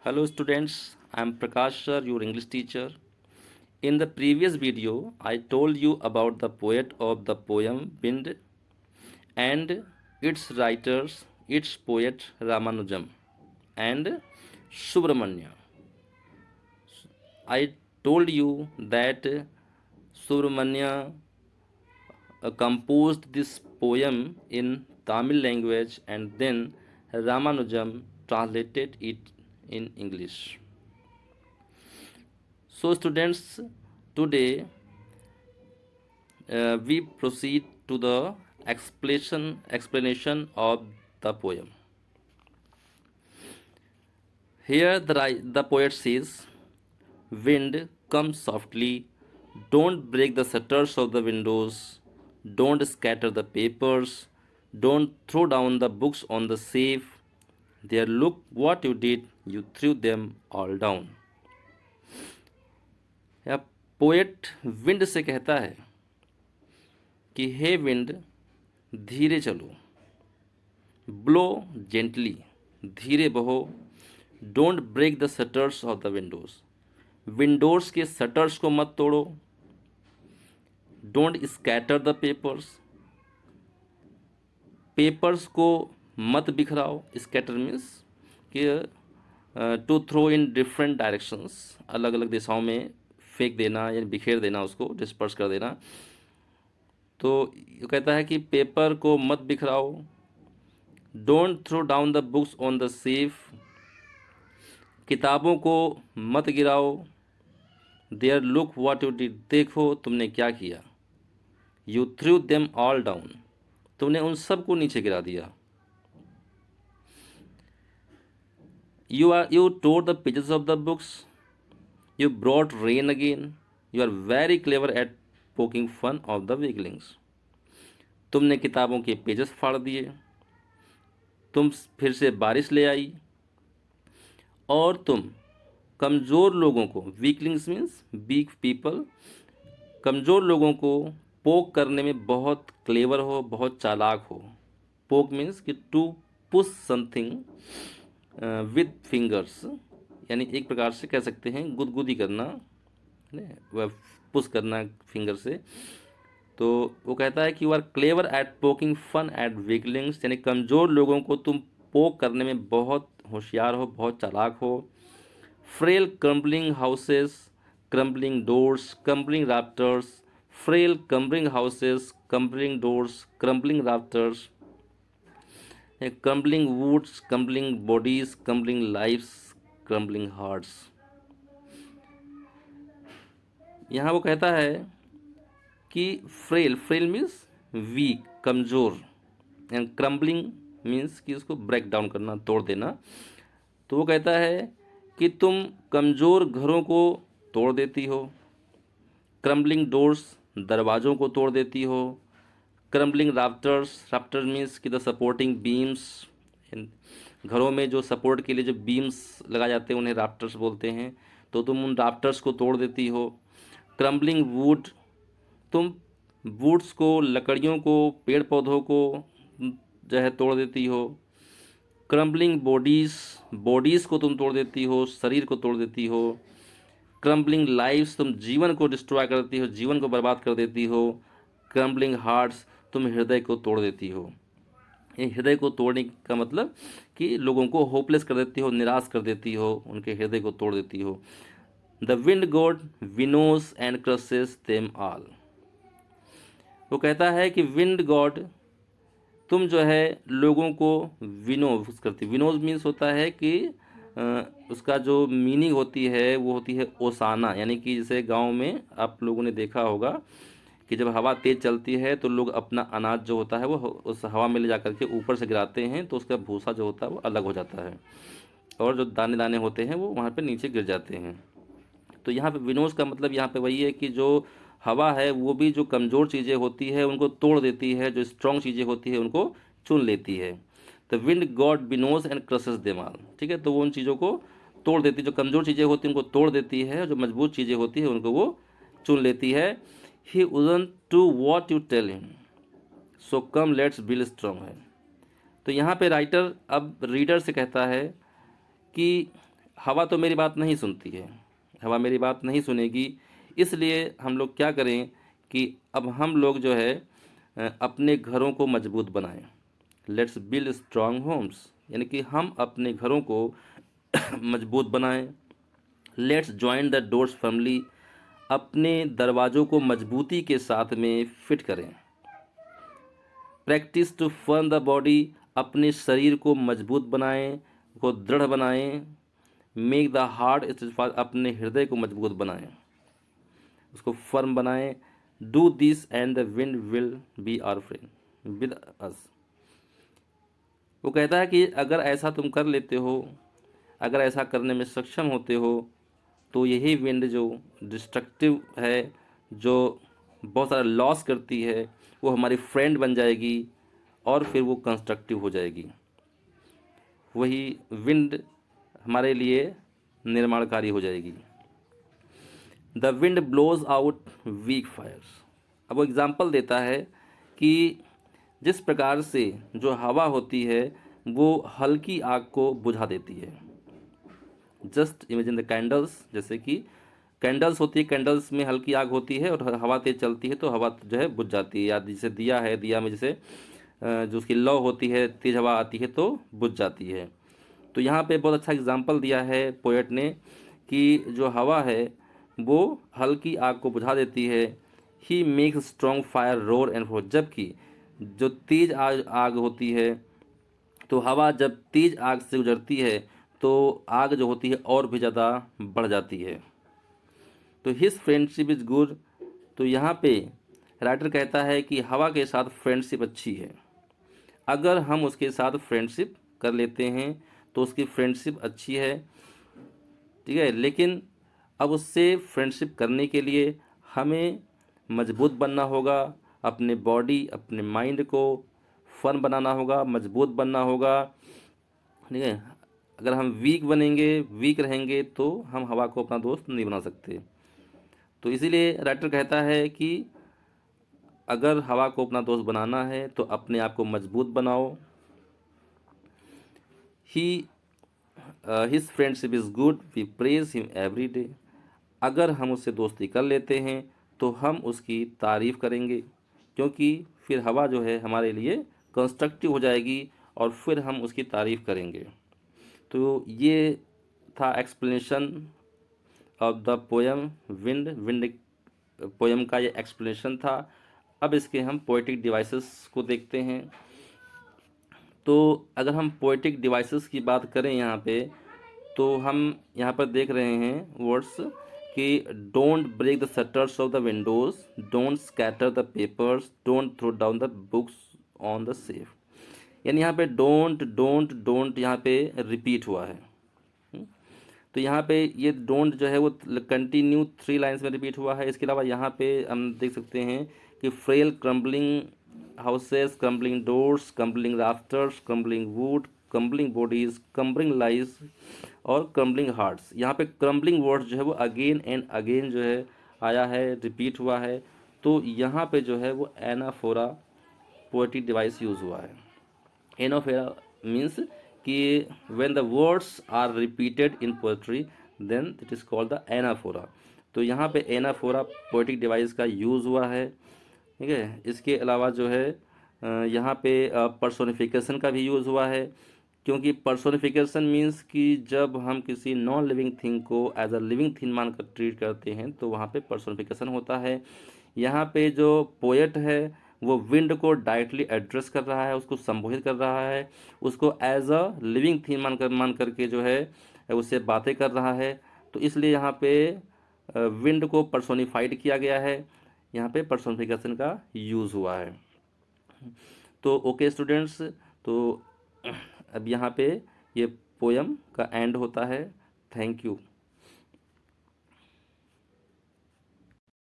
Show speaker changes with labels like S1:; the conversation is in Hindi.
S1: Hello students, I am Prakash sir, your English teacher. In the previous video, I told you about the poet of the poem Wind and its writers, its poet Ramanujam and Subramanya. I told you that Subramanya composed this poem in Tamil language and then Ramanujam translated it in English. So students, today we proceed to the explanation of the poem. Here the poet says, wind, come softly, don't break the shutters of the windows, don't scatter the papers, don't throw down the books on the safe. There, look what you did, you threw them all down. या पोएट विंड से कहता है कि हे विंड, धीरे चलो, ब्लो जेंटली, धीरे बहो, don't break the shutters of the windows, windows के शटर्स को मत तोड़ो, don't scatter the papers, papers को मत बिखराओ, स्कैटर मीन्स कि to throw in different directions, अलग अलग दिशाओं में फेंक देना या बिखेर देना, उसको डिस्पर्स कर देना। तो ये कहता है कि पेपर को मत बिखराओ, don't throw down the books on the shelf, किताबों को मत गिराओ, there look what you did, देखो तुमने क्या किया, you threw them all down, तुमने उन सब को नीचे गिरा दिया, you tore the pages of the books, you brought rain again, you are very clever at poking fun of the weaklings, तुमने किताबों के पेजेस फाड़ दिए, तुम फिर से बारिश ले आई, और तुम कमज़ोर लोगों को, वीकलिंग्स मीन्स वीक पीपल, कमज़ोर लोगों को पोक करने में बहुत क्लेवर हो, बहुत चालाक हो। पोक मीन्स कि to push something with fingers, यानी एक प्रकार से कह सकते हैं गुदगुदी करना, वह पुश करना फिंगर से। तो वो कहता है कि you are clever at poking fun at weaklings, यानी कमज़ोर लोगों को तुम पोक करने में बहुत होशियार हो, बहुत चालाक हो। Frail crumbling houses, crumbling doors, crumbling rafters, frail crumbling houses, crumbling doors, crumbling rafters, crumbling woods, crumbling bodies, crumbling lifes, crumbling hearts. यहाँ वो कहता है कि फ्रेल, फ्रेल मीन्स वीक, कमज़ोर, एंड क्रम्बलिंग मीन्स कि उसको ब्रेक डाउन करना, तोड़ देना। तो वो कहता है कि तुम कमज़ोर घरों को तोड़ देती हो, क्रम्बलिंग डोर्स, दरवाज़ों को तोड़ देती हो, क्रम्बलिंग राफ्टर्स, राफ्टर मीन्स कि द सपोर्टिंग बीम्स, घरों में जो सपोर्ट के लिए जो बीम्स लगाए जाते हैं उन्हें राफ्टर्स बोलते हैं, तो तुम उन राफ्टर्स को तोड़ देती हो। क्रम्बलिंग वुड, तुम वुड्स को, लकड़ियों को, पेड़ पौधों को जो है तोड़ देती हो। क्रम्बलिंग बॉडीज़, बॉडीज़ को तुम तोड़ देती हो, शरीर को तोड़ देती हो। क्रम्बलिंग लाइफ्स, तुम जीवन को डिस्ट्रॉय कर देती हो, जीवन को बर्बाद कर देती हो। क्रम्बलिंग हार्ट्स, तुम हृदय को तोड़ देती हो। ये हृदय को तोड़ने का मतलब कि लोगों को होपलेस कर देती हो, निराश कर देती हो, उनके हृदय को तोड़ देती हो। The wind god winnows and crushes them all, वो कहता है कि विंड गॉड, तुम जो है लोगों को विनोज करती, विनोज मीन्स होता है कि उसका जो मीनिंग होती है वो होती है ओसाना, यानी कि जैसे गांव में आप लोगों ने देखा होगा कि जब हवा तेज़ चलती है तो लोग अपना अनाज जो होता है वो उस हवा में ले जा करके ऊपर से गिराते हैं, तो उसका भूसा जो होता है वो अलग हो जाता है, और जो दाने दाने होते हैं वो वहाँ पे नीचे गिर जाते हैं। तो यहाँ पे विनोज का मतलब यहाँ पे वही है कि जो हवा है वो भी जो कमज़ोर चीज़ें होती है उनको तोड़ देती है, जो स्ट्रॉन्ग चीज़ें होती है उनको चुन लेती है। The wind god winnows and crushes them all, ठीक है, तो वो उन चीज़ों को तोड़ देती है, जो कमज़ोर चीज़ें होती हैं उनको तोड़ देती है, जो मजबूत चीज़ें होती है उनको वो चुन लेती है। He wouldn't to what you tell him, so come let's build strong है। तो यहाँ पे राइटर अब रीडर से कहता है कि हवा तो मेरी बात नहीं सुनती है, हवा मेरी बात नहीं सुनेगी। इसलिए हम लोग क्या करें कि अब हम लोग जो है अपने घरों को मजबूत बनाएं। लेट्स बिल्ड स्ट्रांग होम्स, यानी कि हम अपने घरों को मजबूत बनाएं। Let's join the doors firmly, अपने दरवाज़ों को मजबूती के साथ में फिट करें। Practise to firm the body, अपने शरीर को मजबूत बनाएं, को दृढ़ बनाएं। मेक द हार्ट स्टेडफास्ट, अपने हृदय को मजबूत बनाएं, उसको फर्म बनाएं। Do this and the wind will be our friend with us. वो कहता है कि अगर ऐसा तुम कर लेते हो, अगर ऐसा करने में सक्षम होते हो, तो यही विंड जो डिस्ट्रक्टिव है, जो बहुत सारा लॉस करती है, वो हमारी फ्रेंड बन जाएगी और फिर वो कंस्ट्रक्टिव हो जाएगी। वही विंड हमारे लिए निर्माणकारी हो जाएगी। The wind blows out weak fires. अब वो एग्जाम्पल देता है कि जिस प्रकार से जो हवा होती है वो हल्की आग को बुझा देती है। जस्ट इमेजिन द कैंडल्स, जैसे कि कैंडल्स होती है, कैंडल्स में हल्की आग होती है और हवा तेज चलती है तो हवा जो है बुझ जाती है। या जैसे दिया है, दिया में जैसे जो उसकी लौ होती है, तेज हवा आती है तो बुझ जाती है। तो यहाँ पे बहुत अच्छा एग्जाम्पल दिया है पोएट ने कि जो हवा है वो हल्की आग को बुझा देती है। He makes strong fire roar and flow, जबकि जो तेज आग होती है, तो हवा जब तेज आग से गुजरती है तो आग जो होती है और भी ज़्यादा बढ़ जाती है। तो हिज फ्रेंडशिप इज़ गुड। तो यहाँ पे राइटर कहता है कि हवा के साथ फ्रेंडशिप अच्छी है। अगर हम उसके साथ फ्रेंडशिप कर लेते हैं तो उसकी फ्रेंडशिप अच्छी है, ठीक है। लेकिन अब उससे फ्रेंडशिप करने के लिए हमें मजबूत बनना होगा, अपने बॉडी, अपने माइंड को फर्म बनाना होगा, मजबूत बनना होगा, ठीक है। अगर हम वीक बनेंगे, वीक रहेंगे तो हम हवा को अपना दोस्त नहीं बना सकते। तो इसीलिए राइटर कहता है कि अगर हवा को अपना दोस्त बनाना है तो अपने आप को मजबूत बनाओ। He his friendship is good, we praise him every day. अगर हम उससे दोस्ती कर लेते हैं तो हम उसकी तारीफ़ करेंगे, क्योंकि फिर हवा जो है हमारे लिए कंस्ट्रक्टिव हो जाएगी और फिर हम उसकी तारीफ़ करेंगे। तो ये था explanation of the poem wind. Wind poem का ये एक्सप्लेनेशन था। अब इसके हम पोएटिक डिवाइसेस को देखते हैं। तो अगर हम पोएटिक डिवाइसेस की बात करें यहाँ पे, तो हम यहाँ पर देख रहे हैं वर्ड्स कि don't break the shutters of the windows, don't scatter the papers, don't throw down the books on the safe. यानी यहाँ पे डोंट डोंट डोंट यहाँ पे रिपीट हुआ है। तो यहाँ पे ये डोंट जो है वो कंटिन्यू 3 लाइन्स में रिपीट हुआ है। इसके अलावा यहाँ पे हम देख सकते हैं कि frail crumbling houses, crumbling doors, crumbling rafters, crumbling wood, crumbling bodies, crumbling lies और क्रम्बलिंग हार्ट्स। यहाँ पे क्रम्बलिंग वर्ड जो है वो अगेन एंड अगेन जो है आया है, रिपीट हुआ है। तो यहाँ पे जो है वो एनाफोरा पोएटिक डिवाइस यूज़ हुआ है। एनाफोरा मीन्स कि when the words are repeated in poetry then it is called the anaphora. तो यहाँ पे एनाफोरा पोएटिक डिवाइस का यूज़ हुआ है, ठीक है। इसके अलावा जो है यहाँ पे पर्सोनिफिकेशन का भी यूज़ हुआ है, क्योंकि पर्सोनिफिकेशन मीन्स कि जब हम किसी नॉन लिविंग थिंग को एज अ लिविंग थिंग मानकर ट्रीट करते हैं तो वहाँ पे पर्सोनिफिकेशन होता है। यहाँ पे जो पोएट है वो विंड को डायरेक्टली एड्रेस कर रहा है, उसको संबोधित कर रहा है, उसको एज अ लिविंग थिंग मान करके जो है उससे बातें कर रहा है। तो इसलिए यहाँ पे विंड को पर्सोनिफाइड किया गया है, यहाँ पे पर्सोनिफिकेशन का यूज़ हुआ है। तो ओके स्टूडेंट्स, तो अब यहाँ पे ये पोएम का एंड होता है। Thank you.